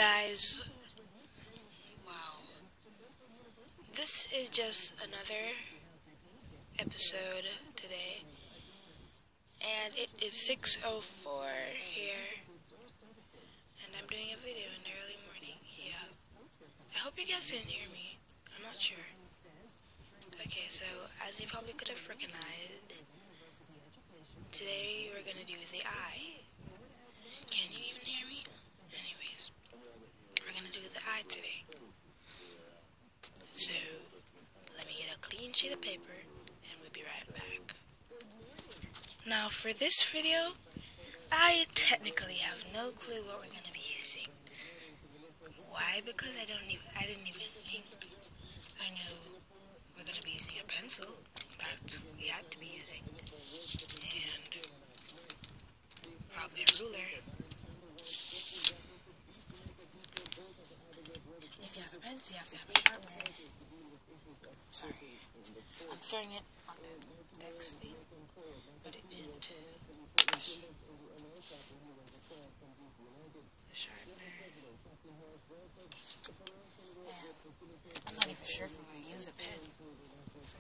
Guys, wow, this is just another episode today, and it is 6:04 here, and I'm doing a video in the early morning. Yeah, I hope you guys can hear me. I'm not sure. Okay, so as you probably could have recognized, today we're gonna do the eye. Can you even hear me? Anyways, we're gonna do the eye today. So let me get a clean sheet of paper and we'll be right back. Now for this video, I technically have no clue what we're gonna be using. Why? Because I didn't even think. I know we're gonna be using a pencil that we had to be using, and probably a ruler. If you have a pencil, you have to have a sharpener. Sorry, I'm throwing it on the text thing, but it didn't. The sharpener. And I'm not even sure if I'm going to use a pen. So,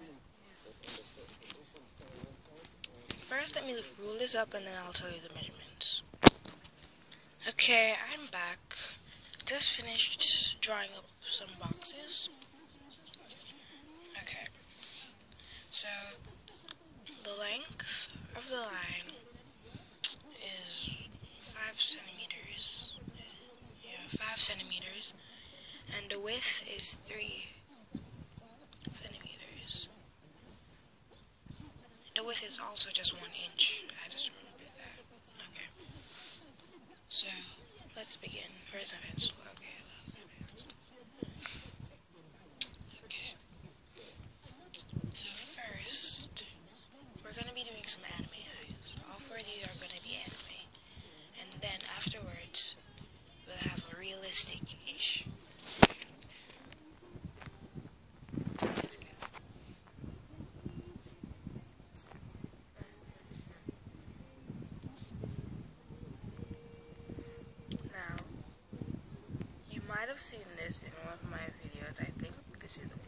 first, let me rule this up and then I'll tell you the measurements. Okay, I'm back. Just finished drawing up some boxes. Okay, so the length of the line is 5 centimeters. Yeah, 5 centimeters. And the width is 3 centimeters. The width is also just 1 inch. I just remembered that. Okay. So, let's begin. Where's the pencil? Okay, that's the pencil. Okay. So first, we're going to be doing some anime eyes. All 4 of these are going to be anime. And then afterwards, we'll have a realistic-ish. Let's go. Now, you might have seen this in one of my videos. I think this is the one.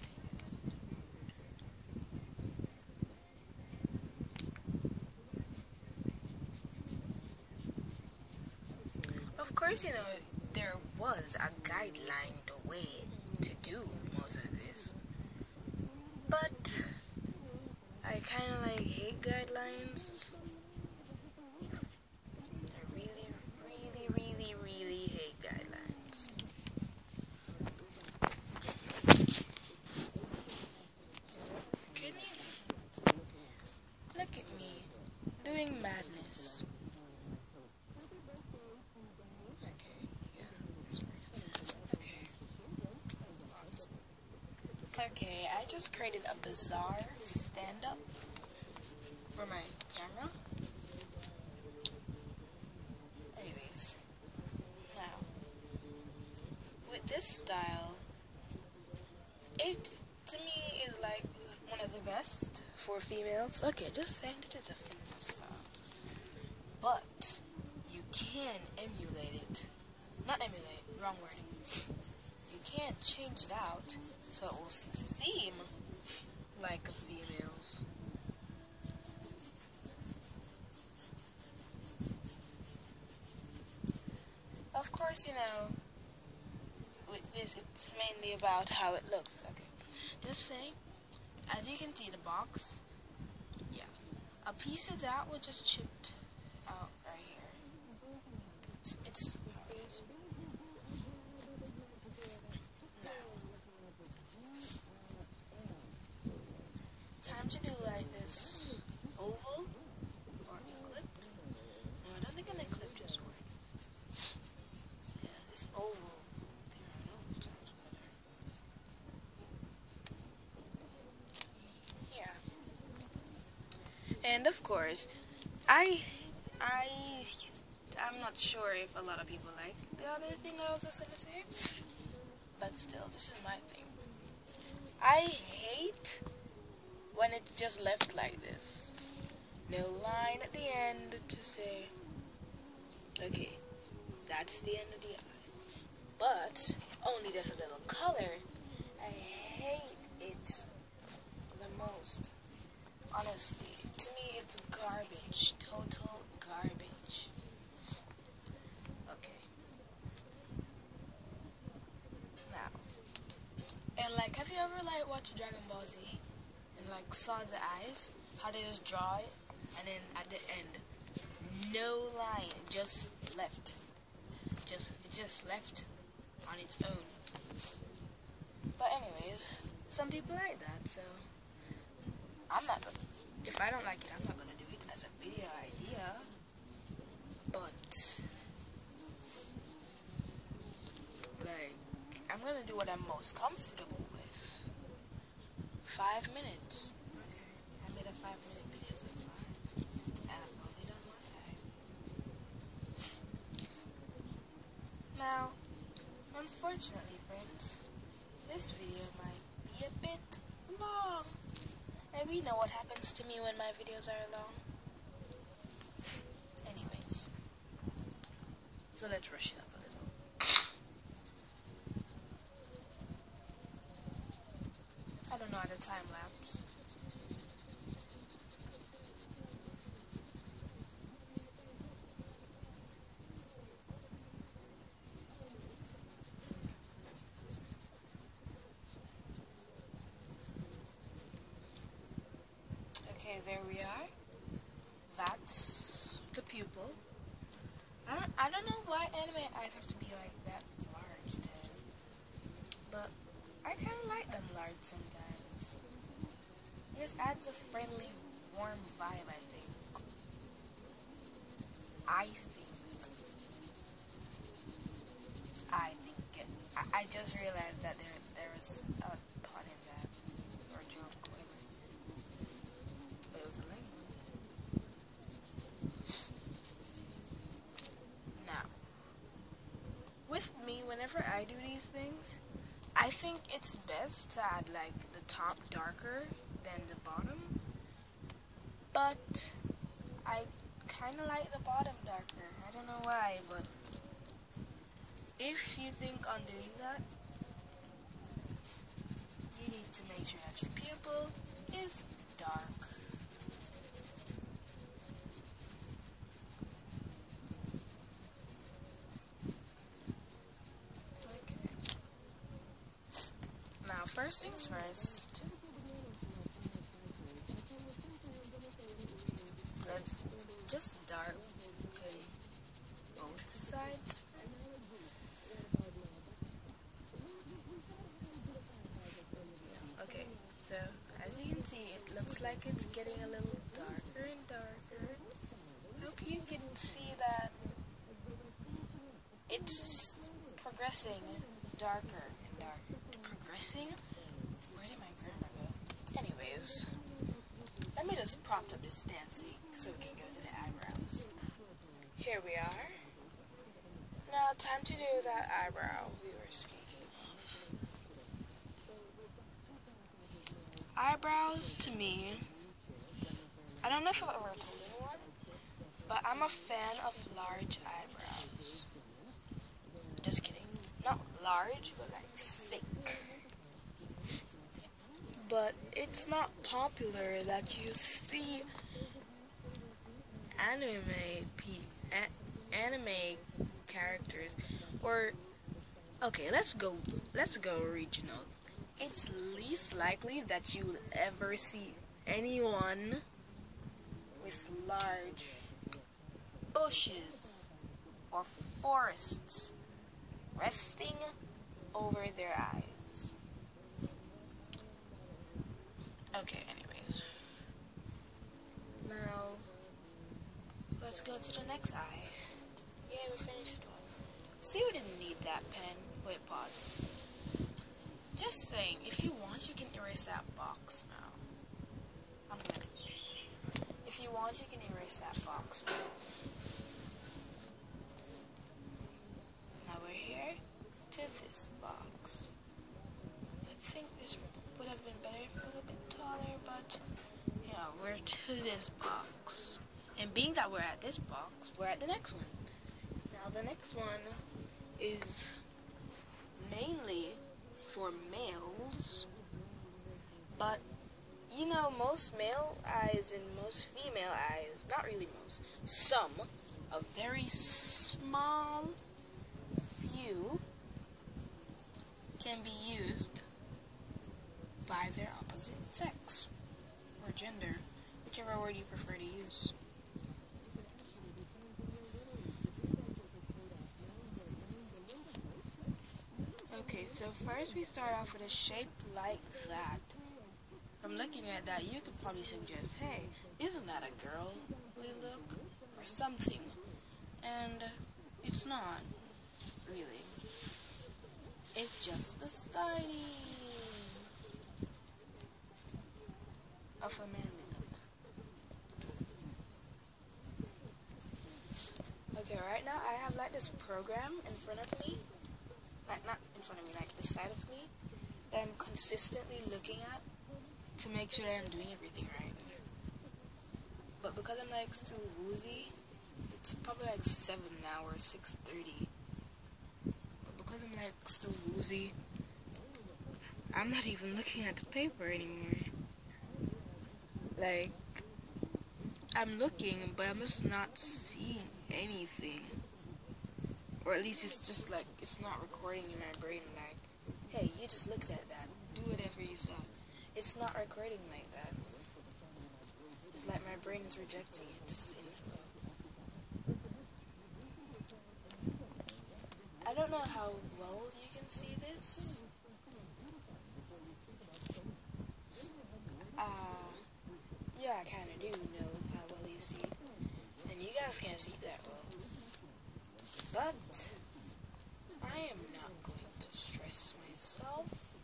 Of course, you know, there was a guideline the way to do most of this. But I kind of like hate guidelines. I really hate guidelines. Can you look at me doing madness? Okay, yeah, that's right. Okay, I just created a bizarre stand-up for my camera. Anyways, now, with this style, it, to me, is like one of the best for females. Okay, just saying this is a female style. But, you can emulate it. Not emulate, wrong word. You can change it out so it will seem like a female's. Of course, you know, with this, it's mainly about how it looks. Okay, just saying, as you can see the box, yeah, a piece of that was just chipped out right here. It's time to do like this oval or eclipse. No, I don't think an eclipse just works. Yeah, this oval. Yeah. And of course, I'm not sure if a lot of people like the other thing that I was just gonna say, but still, this is my thing. I hate when it's just left like this. No line at the end to say, okay, that's the end of the eye. but only there's a little color. I hate it the most. Honestly, to me it's garbage. Total garbage. Okay. Now, and like, have you ever like watched Dragon Ball Z and like saw the eyes? How they just draw it, and then at the end, no line, just left. It just left on its own. But anyways, some people like that, so I'm not gonna, if I don't like it, I'm not gonna do it as a video idea. But like, I'm gonna do what I'm most comfortable with. 5 minutes. Okay, I made a 5-minute video so far, and I've only done one time. Now, unfortunately, friends, this video might be a bit long. And we know what happens to me when my videos are long. Anyways, so let's rush it up a little. I don't know how to time lapse. Okay, there we are. That's the pupil. I don't know why anime eyes have to be like that large then. But I kinda like them large sometimes. It just adds a friendly, warm vibe, I think. I just realized that there was a pun in that, or a joke, whatever. But it was a lame one. Now, with me, whenever I do these things, I think it's best to add like the top darker than the bottom. But I kind of like the bottom darker. I don't know why, but if you think on doing that, you need to make sure that your pupil is dark. Okay. Now, first things first, let's just darken both sides. Okay, so as you can see, it looks like it's getting a little darker and darker. I hope you can see that it's progressing darker and darker. Progressing? Where did my grammar go? Anyways, let me just prop up this dancing so we can go to the eyebrows. Here we are. Now, time to do that eyebrow we were speaking of. Eyebrows, to me, I don't know if I've ever told anyone, but I'm a fan of large eyebrows. Just kidding. Not large, but like thick. But it's not popular that you see anime characters, or okay, let's go regional. It's least likely that you will ever see anyone with large bushes or forests resting over their eyes. Okay, anyways. Now, let's go to the next eye. Yeah, we finished one. See, we didn't need that pen. Wait, pause. Just saying, if you want, you can erase that box now. I'm gonna. If you want, you can erase that box now. Now we're here to this box. I think this would have been better if it was a bit taller, but yeah, we're to this box. And being that we're at this box, we're at the next one. Now the next one is mainly for males, but you know, most male eyes and most female eyes, not really most, some, a very small few, can be used by their opposite sex or gender, whichever word you prefer to use. Okay, so first we start off with a shape like that. From looking at that, you could probably suggest, hey, isn't that a girly look? Or something. And it's not, really. It's just the styling of a manly look. Okay, right now I have like this program in front of me. Like, not in front of me, like beside of me, that I'm consistently looking at to make sure that I'm doing everything right. But because I'm like still woozy, it's probably like 7 now or 6:30. But because I'm like still woozy, I'm not even looking at the paper anymore. Like, I'm looking, but I'm just not seeing anything. Or at least it's just like, it's not recording in my brain like, hey, you just looked at that, do whatever you saw. It's not recording like that. It's like my brain is rejecting its info. I don't know how well you can see this. Yeah, I kind of do know how well you see. And you guys can't see that well. But I am not going to stress myself.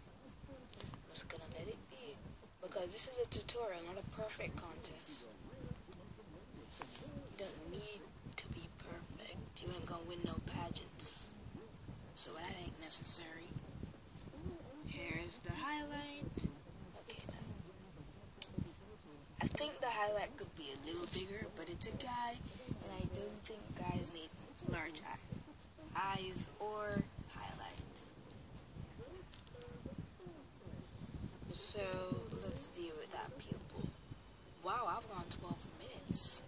I'm just gonna let it be. Because this is a tutorial, not a perfect contest. You don't need to be perfect. You ain't gonna win no pageants. So that ain't necessary. Here's the highlight. Okay, now. I think the highlight could be a little bigger, but it's a guy, and I don't think guys need large eyes or highlight. So let's deal with that pupil. Wow, I've gone 12 minutes.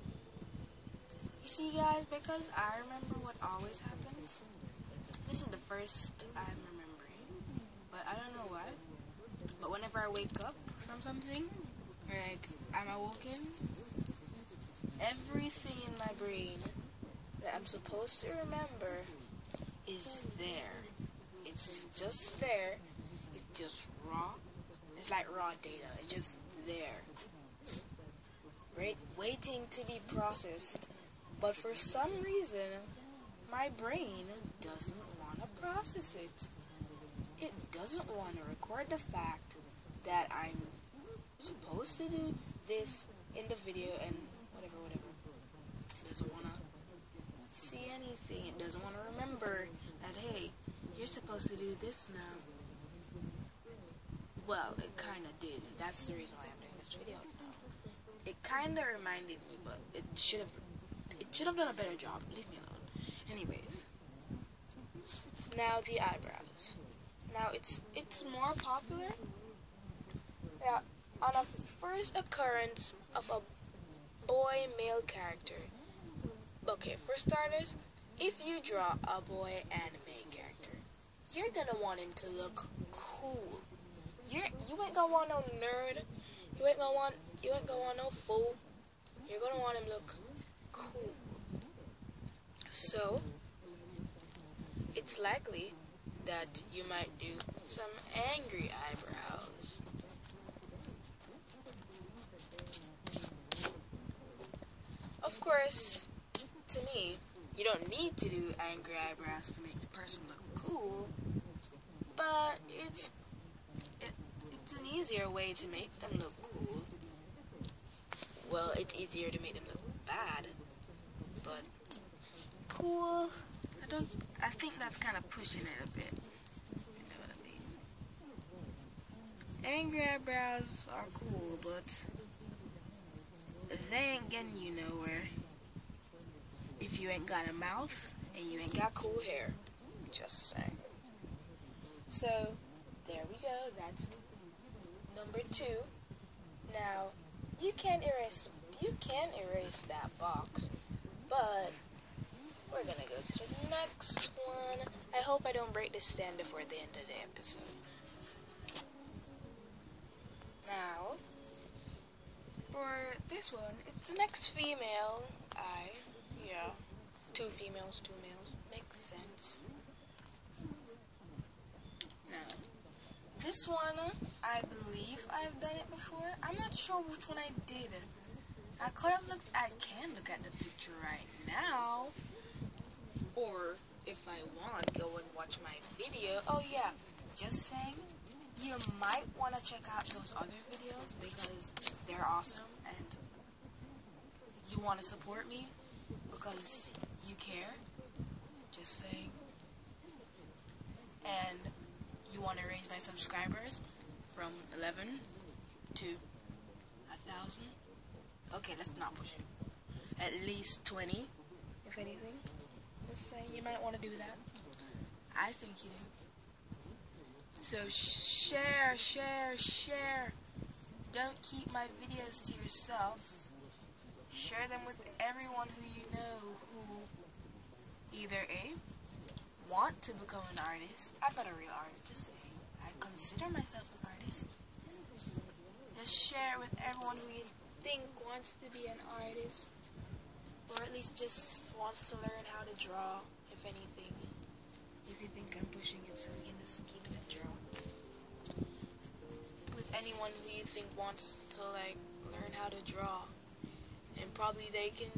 You see, guys, because I remember what always happens. This is the first I'm remembering, but I don't know why. But whenever I wake up from something, or like I'm awoken, everything in my brain that I'm supposed to remember is there. It's just there. It's just raw. It's like raw data. It's just there. Right? Waiting to be processed. But for some reason, my brain doesn't want to process it. It doesn't want to record the fact that I'm supposed to do this in the video and whatever. It doesn't want to see anything. It doesn't want to remember that, hey, you're supposed to do this now. Well, it kind of did. That's the reason why I'm doing this video now. It kind of reminded me, but it should have done a better job. Leave me alone. Anyways, now the eyebrows. Now it's more popular. Now, on a first occurrence of a boy male character. Okay, for starters, if you draw a boy anime character, you're gonna want him to look cool. You ain't gonna want no nerd. You ain't gonna want no fool. You're gonna want him to look cool. So it's likely that you might do some angry eyebrows. Of course, to me, you don't need to do angry eyebrows to make the person look cool, but it's an easier way to make them look cool. Well, it's easier to make them look bad, but cool, I think that's kind of pushing it a bit. You know what I mean? Angry eyebrows are cool, but they ain't getting you nowhere if you ain't got a mouth and you ain't got cool hair. Just saying. So, there we go. That's number 2. Now, you can erase that box, but we're gonna go to the next one. I hope I don't break this stand before the end of the episode. Now, for this one, it's the next female eye. Yeah, 2 females, 2 males. Makes sense. Now, this one, I believe I've done it before. I'm not sure which one I did. I can look at the picture right now. Or, if I want, go and watch my video. Oh yeah, just saying, you might want to check out those other videos because they're awesome and you want to support me because you care. Just saying. And you want to raise my subscribers from 11 to 1,000. Okay, let's not push it. At least 20, if anything. Just saying, you might want to do that. I think you do. So share, share, share. Don't keep my videos to yourself. Share them with everyone who you know who either A, want to become an artist. I'm not a real artist, just saying. I consider myself an artist. Just share with everyone who you think wants to be an artist. Or at least just wants to learn how to draw, if anything. If you think I'm pushing it, so we can just keep it a draw. With anyone who you think wants to, like, learn how to draw. And probably they can,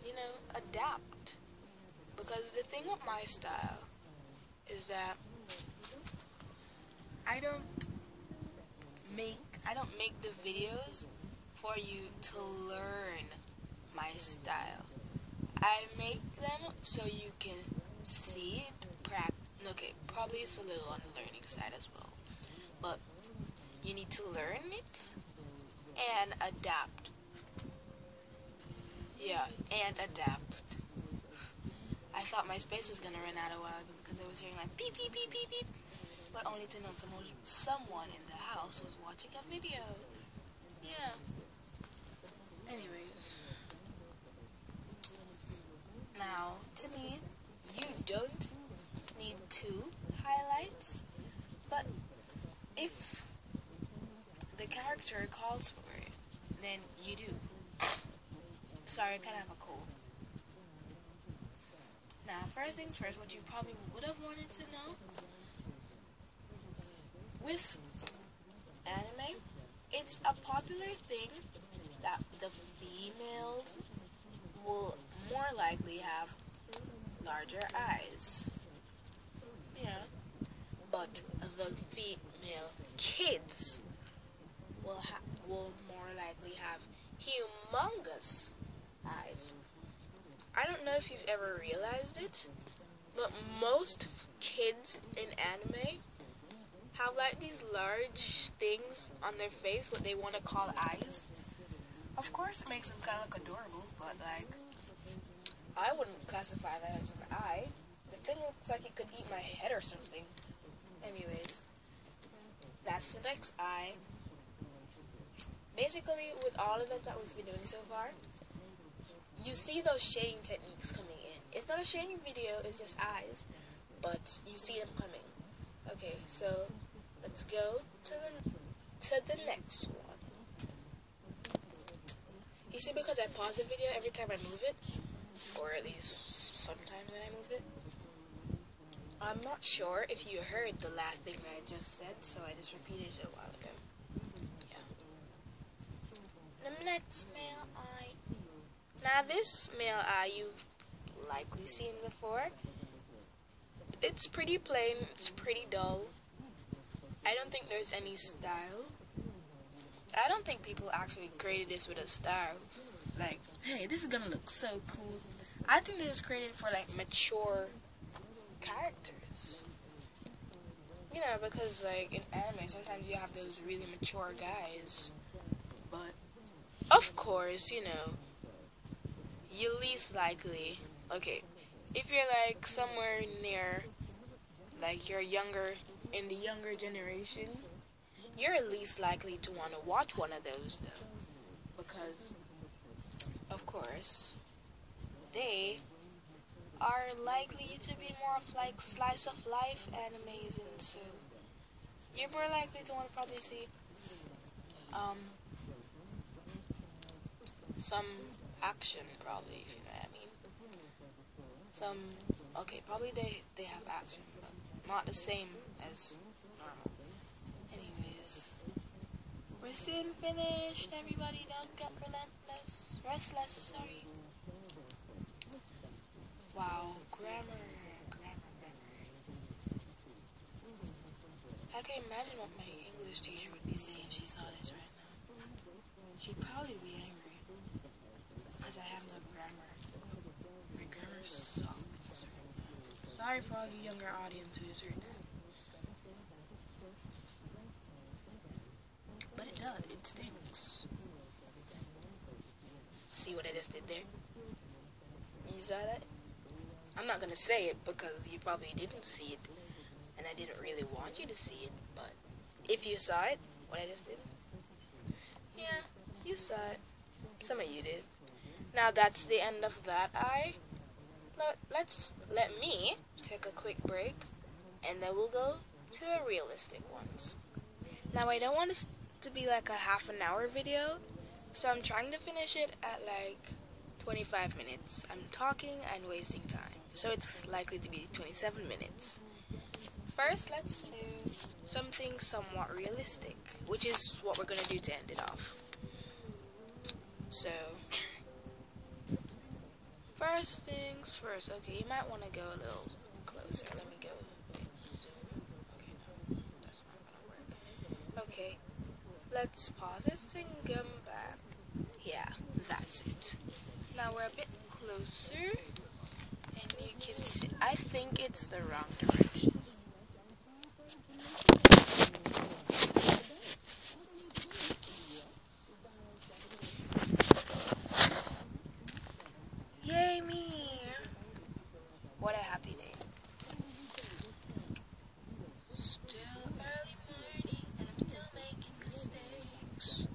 you know, adapt. Because the thing with my style is that I don't make the videos for you to learn my style. I make them so you can see it, okay, probably it's a little on the learning side as well. But you need to learn it and adapt. Yeah, and adapt. I thought my space was gonna run out a while ago because I was hearing like beep beep beep beep beep, but only to know someone in the house was watching a video. Yeah. Anyways, now to me, you don't need 2 highlights, but if the character calls for it, then you do. Sorry, I kind of have a cold. Now, first things first, what you probably would have wanted to know, with anime, it's a popular thing that the females will more likely have larger eyes. Yeah. But the female kids will more likely have humongous eyes. I don't know if you've ever realized it, but most kids in anime have like these large things on their face, what they want to call eyes. Of course, it makes them kind of look adorable, but like, I wouldn't classify that as an eye. The thing looks like it could eat my head or something. Anyways, that's the next eye. Basically, with all of them that we've been doing so far, you see those shading techniques coming in. It's not a shading video, it's just eyes, but you see them coming. Okay, so let's go to the next one. You see, because I pause the video every time I move it, or at least sometimes when I move it, I'm not sure if you heard the last thing that I just said, so I just repeated it a while ago. Yeah. The next male eye. Now this male eye you've likely seen before. It's pretty plain, it's pretty dull. I don't think there's any style. I don't think people actually created this with a style. Like, hey, this is gonna look so cool. I think they just created it for like mature characters. You know, because like in anime, sometimes you have those really mature guys. But, of course, you know, you least likely, okay, if you're like somewhere near like you're younger, in the younger generation, you're at least likely to want to watch one of those though, because of course they are likely to be more of like slice of life animes, and so you're more likely to want to probably see some action, probably, if you know what I mean. Okay, probably they have action, but not the same as normal. Anyways, we're soon finished. Everybody, don't get restless. Sorry. Wow, grammar. I can imagine what my English teacher would be saying if she saw this right now. She'd probably be angry because I have no grammar. My grammar sucks. Sorry for all you younger audience who is heard that. But it does. It stinks. See what I just did there? You saw that? I'm not gonna say it because you probably didn't see it, and I didn't really want you to see it, but if you saw it, what I just did, yeah, you saw it. Some of you did. Now that's the end of that eye. Let me take a quick break, and then we'll go to the realistic ones. Now I don't want this to be like a half an hour video, so I'm trying to finish it at like 25 minutes. I'm talking and wasting time, so it's likely to be 27 minutes. First, let's do something somewhat realistic, which is what we're going to do to end it off. So, first things first. Okay, you might want to go a little closer. Let me go. Okay, no, that's not going to work. Okay, let's pause this and come back. Yeah, that's it. Now we're a bit closer, and you can see, I think it's the wrong direction. Yay me! What a happy day. Still early morning, and I'm still making mistakes.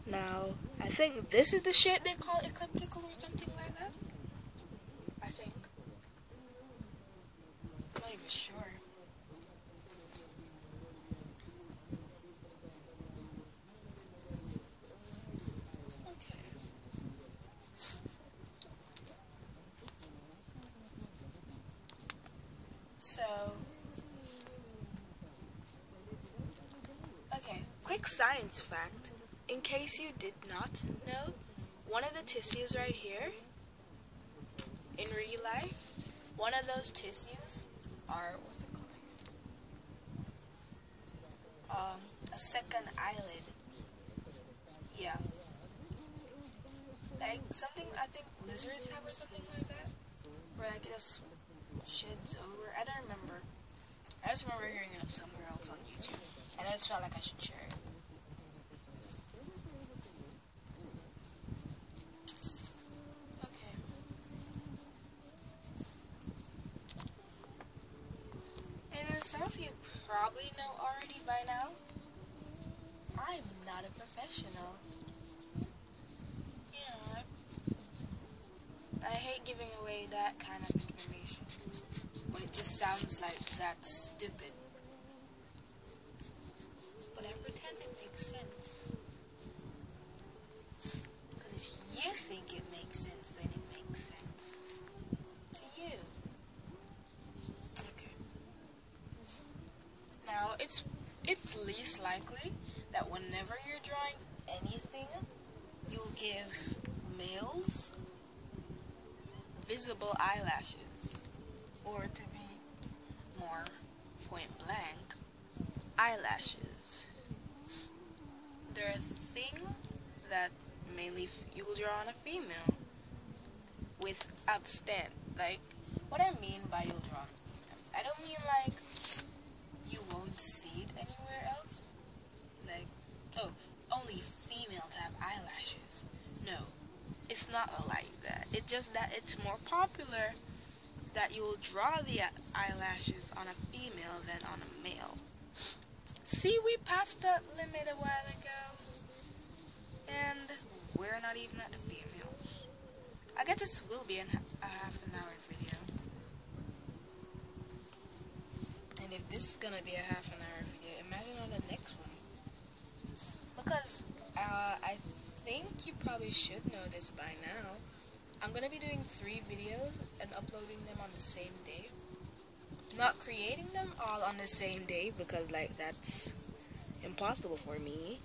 Now, I think this is the shit they call ecliptical or something like that. I think. I'm not even sure. Okay. So, okay, quick science fact. In case you did not know, one of the tissues right here, in real life, one of those tissues are, what's it called? A second eyelid. Yeah. Like something I think lizards have or something like that. Where like it just sheds over. I don't remember. I just remember hearing it somewhere else on YouTube. And I just felt like I should share it. Some of you probably know already by now, I'm not a professional. Yeah, I hate giving away that kind of information, but it just sounds like that's stupid. But I pretend it makes sense. Because if you think it makes sense, then it makes sense to you. Now, it's least likely that whenever you're drawing anything, you'll give males visible eyelashes, or to be more point blank, eyelashes. They're a thing that mainly you'll draw on a female with outstand. Like, what I mean by you'll draw on a female, I don't mean like you won't see it anywhere else. Like, oh, only females have eyelashes. not like that. It's just that it's more popular that you will draw the eyelashes on a female than on a male. See, we passed that limit a while ago, and we're not even at the females. I guess this will be a half an hour video. And if this is gonna be a half an hour video, imagine on the next one. Because I think you probably should know this by now. I'm gonna be doing 3 videos and uploading them on the same day. Not creating them all on the same day because like that's impossible for me.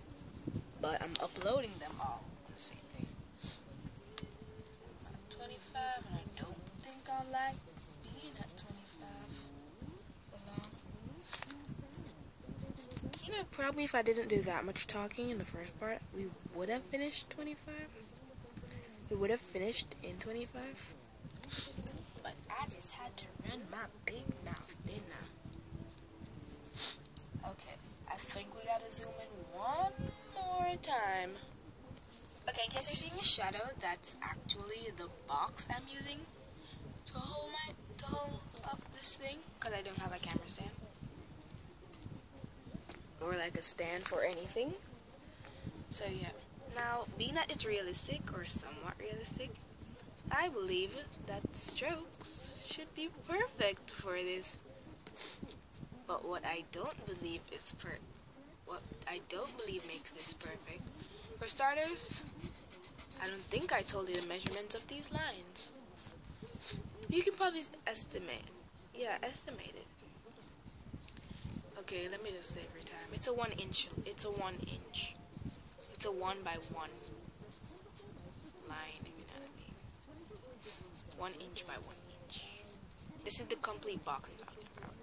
But I'm uploading them all on the same day. I'm at 25 and I don't think I'll like being at 25 for long. You know, probably if I didn't do that much talking in the first part, we would have finished 25. We would have finished in 25. But I just had to run my big mouth, didn't I? Okay, I think we gotta zoom in one more time. Okay, in case you're seeing a shadow, that's actually the box I'm using to hold up this thing, because I don't have a camera stand. Or like a stand for anything. So yeah. Now, being that it's realistic, or somewhat realistic, I believe that strokes should be perfect for this. But what I don't believe is makes this perfect. For starters, I don't think I told you the measurements of these lines. You can probably estimate. Yeah, estimate it. Okay, let me just say every time. It's a 1 inch. It's a 1 inch. It's a 1 by 1 line, if you know what I mean. 1 inch by 1 inch. This is the complete box I'm talking about.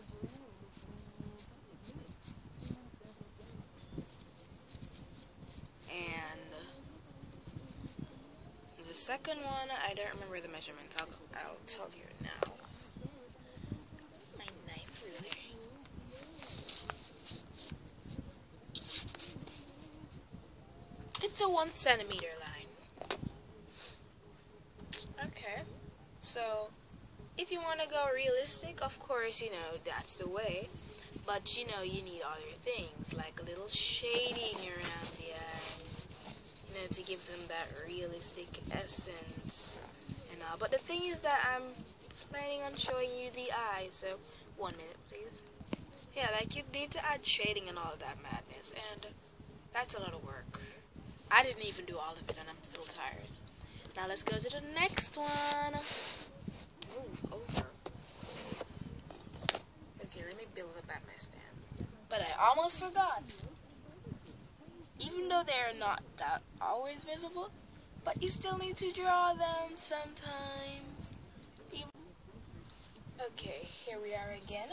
And the second one, I don't remember the measurements. I'll tell you now. My knife ruler. It's a 1 centimeter line. Okay, so if you want to go realistic, of course, you know, that's the way. But, you know, you need other things, like a little shading around the eyes, you know, to give them that realistic essence and all. But the thing is that I'm planning on showing you the eye, so 1 minute, please. Yeah, like, you need to add shading and all of that madness, and that's a lot of work. I didn't even do all of it, and I'm still tired. Now let's go to the next one. Move over. Okay, let me build up at my stand. But I almost forgot. Even though they're not that always visible, but you still need to draw them sometimes. Okay, here we are again.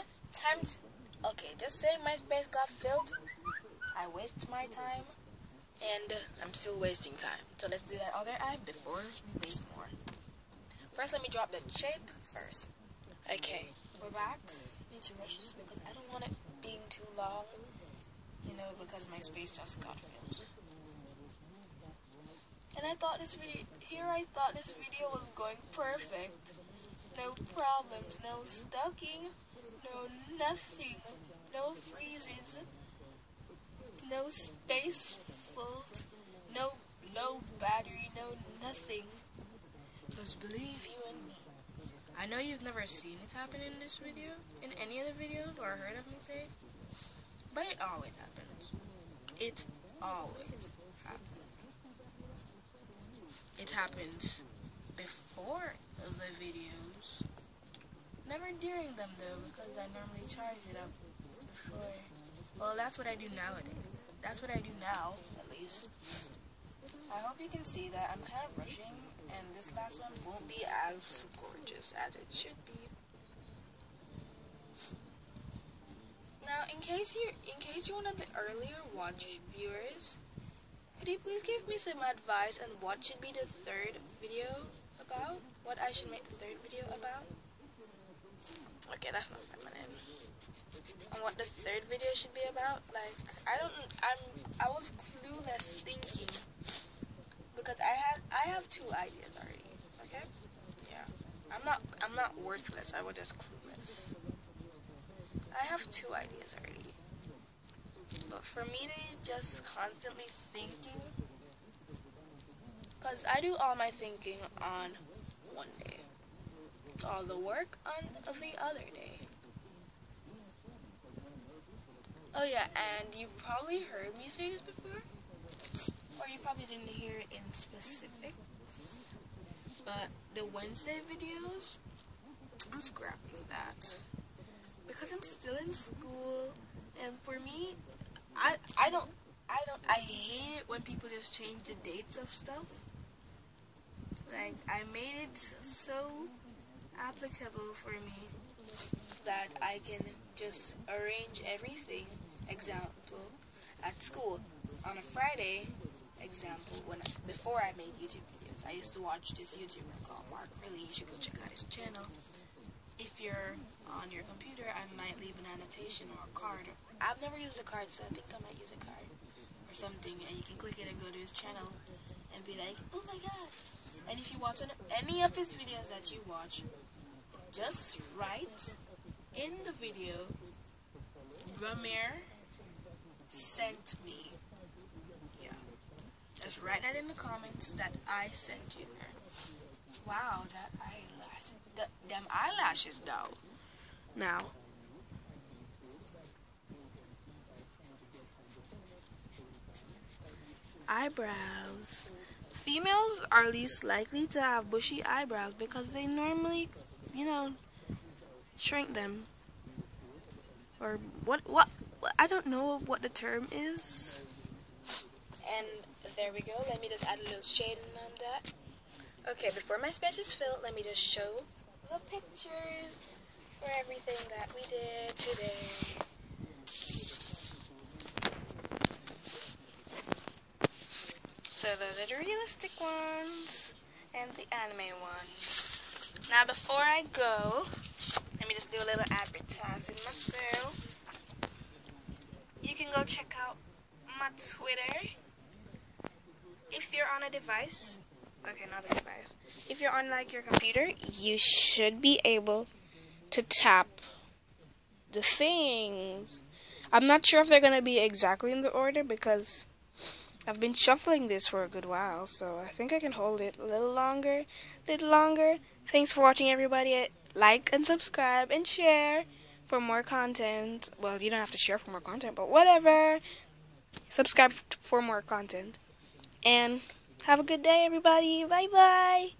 Okay, just saying my space got filled. I waste my time. And I'm still wasting time. So let's do that other eye before we waste more. First, let me drop the shape first. Okay, we're back. I need to rush this because I don't want it being too long. You know, because my space just got filled. And I thought this video was going perfect. No problems, no stucking, no nothing, no freezes, no space. No battery, no nothing. Just believe you and me. I know you've never seen it happen in this video, in any other videos, or heard of me say it, but it always happens. It always happens. It happens before the videos. Never during them though, because I normally charge it up before. Well, that's what I do nowadays. That's what I do now, at least. I hope you can see that I'm kind of rushing, and this last one won't be as gorgeous as it should be. Now, in case you're one of the earlier watch viewers, could you please give me some advice on what should be the third video about? What I should make the third video about? Okay, that's not feminine. On what the third video should be about? Like, I was clueless thinking because I have have 2 ideas already. Okay? Yeah. I'm not worthless. I was just clueless. I have 2 ideas already. But for me to just constantly thinking, because I do all my thinking on one day, all the work on the other day. Oh yeah, and you probably heard me say this before, or you probably didn't hear it in specifics, but the Wednesday videos, I'm scrapping that, because I'm still in school, and for me, I hate it when people just change the dates of stuff. Like, I made it so applicable for me that I can just arrange everything. Example, at school, on a Friday, example, before I made YouTube videos, I used to watch this YouTuber called Mark. Really, you should go check out his channel. If you're on your computer, I might leave an annotation or a card. I've never used a card, so I think I might use a card or something, and you can click it and go to his channel and be like, oh my gosh. And if you watch any of his videos that you watch, just write in the video, Ramir sent me. Yeah. Just write that in the comments that I sent you there. Wow, that eyelash. Them eyelashes though. Now. Eyebrows. Females are least likely to have bushy eyebrows because they normally, shrink them. Or what I don't know what the term is. And there we go. Let me just add a little shading on that. Okay, before my space is filled, let me just show the pictures for everything that we did today. So those are the realistic ones and the anime ones. Now before I go, let me just do a little advertising myself. You can go check out my Twitter. If you're on a device, okay, not a device. If you're on like your computer, you should be able to tap the things. I'm not sure if they're going to be exactly in the order because I've been shuffling this for a good while, so I think I can hold it a little longer. Thanks for watching, everybody. Like and subscribe and share for more content. Well, you don't have to share for more content, but whatever. Subscribe for more content. And have a good day, everybody. Bye-bye.